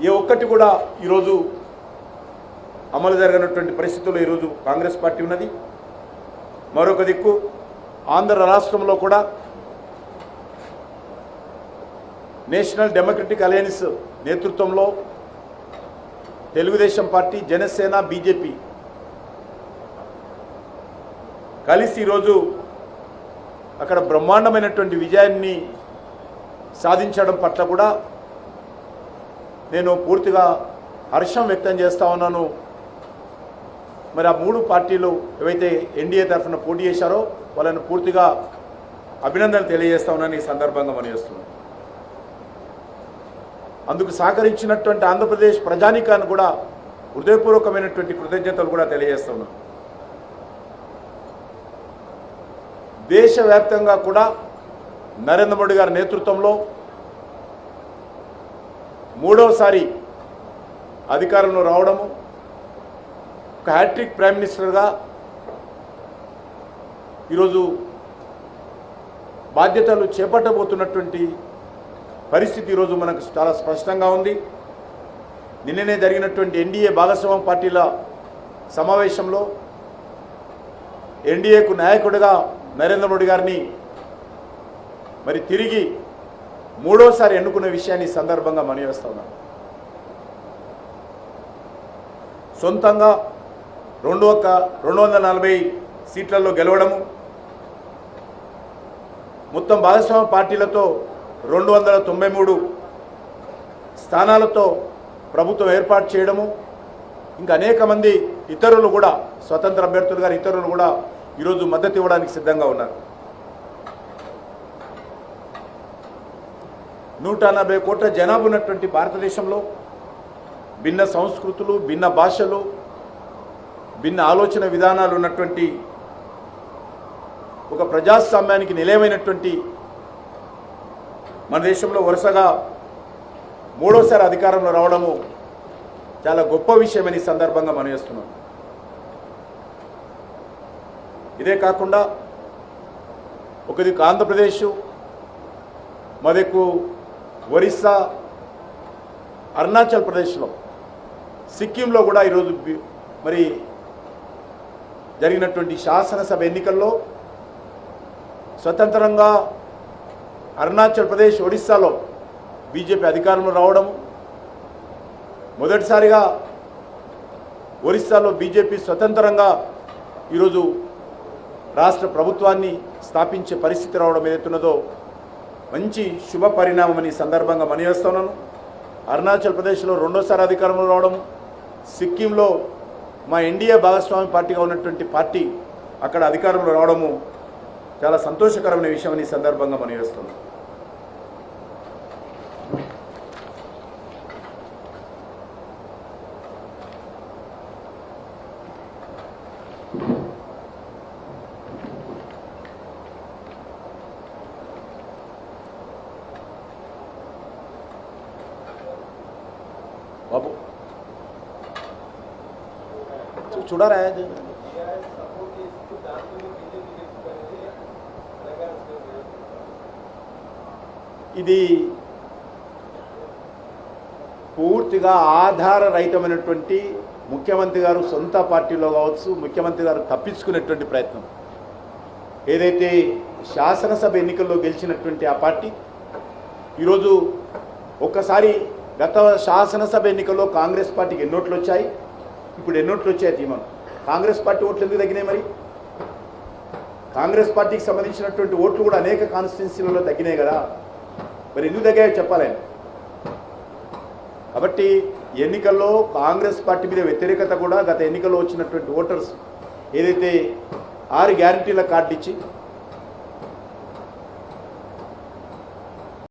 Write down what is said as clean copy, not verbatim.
ఏ ఒక్కటి కూడా ఈరోజు అమలు జరగనటువంటి పరిస్థితుల్లో ఈరోజు కాంగ్రెస్ పార్టీ ఉన్నది. మరొక దిక్కు ఆంధ్ర రాష్ట్రంలో కూడా నేషనల్ డెమోక్రటిక్ అలయన్స్ నేతృత్వంలో తెలుగుదేశం పార్టీ, జనసేన, బీజేపీ కలిసి ఈరోజు అక్కడ బ్రహ్మాండమైనటువంటి విజయాన్ని సాధించడం పట్ల కూడా నేను పూర్తిగా హర్షం వ్యక్తం చేస్తూ ఉన్నాను. మరి ఆ మూడు పార్టీలు ఏవైతే ఎన్డీఏ తరఫున పోటీ చేశారో వాళ్ళని పూర్తిగా అభినందనలు తెలియజేస్తా ఉన్నాను ఈ సందర్భంగా మనయేస్తున్నాను. అందుకు సహకరించినటువంటి ఆంధ్రప్రదేశ్ ప్రజానీకాన్ని కూడా హృదయపూర్వకమైనటువంటి కృతజ్ఞతలు కూడా తెలియజేస్తా ఉన్నాను. దేశవ్యాప్తంగా కూడా నరేంద్ర మోడీ గారి నేతృత్వంలో మూడవసారి అధికారంలో రావడము, ఒక హ్యాట్రిక్ ప్రైమ్ మినిస్టర్గా ఈరోజు బాధ్యతలు చేపట్టబోతున్నటువంటి పరిస్థితి ఈరోజు మనకు చాలా స్పష్టంగా ఉంది. నిన్ననే జరిగినటువంటి ఎన్డీఏ భాగస్వామ్య పార్టీల సమావేశంలో ఎన్డీఏకు నాయకుడిగా నరేంద్ర మోడీ గారిని మరి తిరిగి మూడోసారి ఎన్నుకున్న విషయాన్ని సందర్భంగా మనవేస్తా ఉన్నాను. సొంతంగా 240 సీట్లలో గెలవడము, మొత్తం భాగస్వామ్య పార్టీలతో 293 స్థానాలతో ప్రభుత్వం ఏర్పాటు చేయడము, ఇంకా అనేక మంది ఇతరులు కూడా స్వతంత్ర అభ్యర్థులు గారు ఇతరులు కూడా ఈరోజు మద్దతు ఇవ్వడానికి సిద్ధంగా ఉన్నారు. 180 కోట్ల జనాభా ఉన్నటువంటి భారతదేశంలో భిన్న సంస్కృతులు, భిన్న భాషలు, భిన్న ఆలోచన విధానాలు ఉన్నటువంటి ఒక ప్రజాస్వామ్యానికి నిలయమైనటువంటి మన దేశంలో వరుసగా మూడోసారి అధికారంలో రావడము చాలా గొప్ప విషయమని సందర్భంగా మనవేస్తున్నాం. ఇదే కాకుండా ఒక దిక్కు ఆంధ్రప్రదేశ్, మరొక ఒరిస్సా, అరుణాచల్ ప్రదేశ్లో, సిక్కింలో కూడా ఈరోజు మరి జరిగినటువంటి శాసనసభ ఎన్నికల్లో స్వతంత్రంగా అరుణాచల్ ప్రదేశ్, ఒడిస్సాలో బీజేపీ అధికారంలో రావడం, మొదటిసారిగా ఒరిస్సాలో బీజేపీ స్వతంత్రంగా ఈరోజు రాష్ట్ర ప్రభుత్వాన్ని స్థాపించే పరిస్థితి రావడం ఏదైతున్నదో మంచి శుభ పరిణామమని సందర్భంగా మనవేస్తున్నాను. అరుణాచల్ ప్రదేశ్లో రెండోసారి అధికారంలో రావడం, సిక్కింలో మా ఎన్డీఏ భాగస్వామి పార్టీగా ఉన్నటువంటి పార్టీ అక్కడ అధికారంలో రావడము చాలా సంతోషకరమైన విషయమని ఈ సందర్భంగా మనవేస్తున్నాను. బాబు చూడరా, ఇది పూర్తిగా ఆధారరహితమైనటువంటి ముఖ్యమంత్రి గారు సొంత పార్టీలో కావచ్చు, ముఖ్యమంత్రి గారు తప్పించుకునేటువంటి ప్రయత్నం. ఏదైతే శాసనసభ ఎన్నికల్లో గెలిచినటువంటి ఆ పార్టీ ఈరోజు ఒక్కసారి గత శాసనసభ ఎన్నికల్లో కాంగ్రెస్ పార్టీకి ఎన్ని ఓట్లు వచ్చాయి, ఇప్పుడు ఎన్ని ఓట్లు వచ్చాయి తీమను. కాంగ్రెస్ పార్టీ ఓట్లు ఎందుకు తగ్గినాయి? మరి కాంగ్రెస్ పార్టీకి సంబంధించినటువంటి ఓట్లు కూడా అనేక కాన్స్టిట్యున్సీలలో తగ్గినాయి కదా, మరి ఎందుకు తగ్గాయో చెప్పాలి. కాబట్టి ఎన్నికల్లో కాంగ్రెస్ పార్టీ మీద వ్యతిరేకత కూడా గత ఎన్నికల్లో వచ్చినటువంటి ఓటర్స్ ఏదైతే 6 గ్యారంటీల కార్డు ఇచ్చి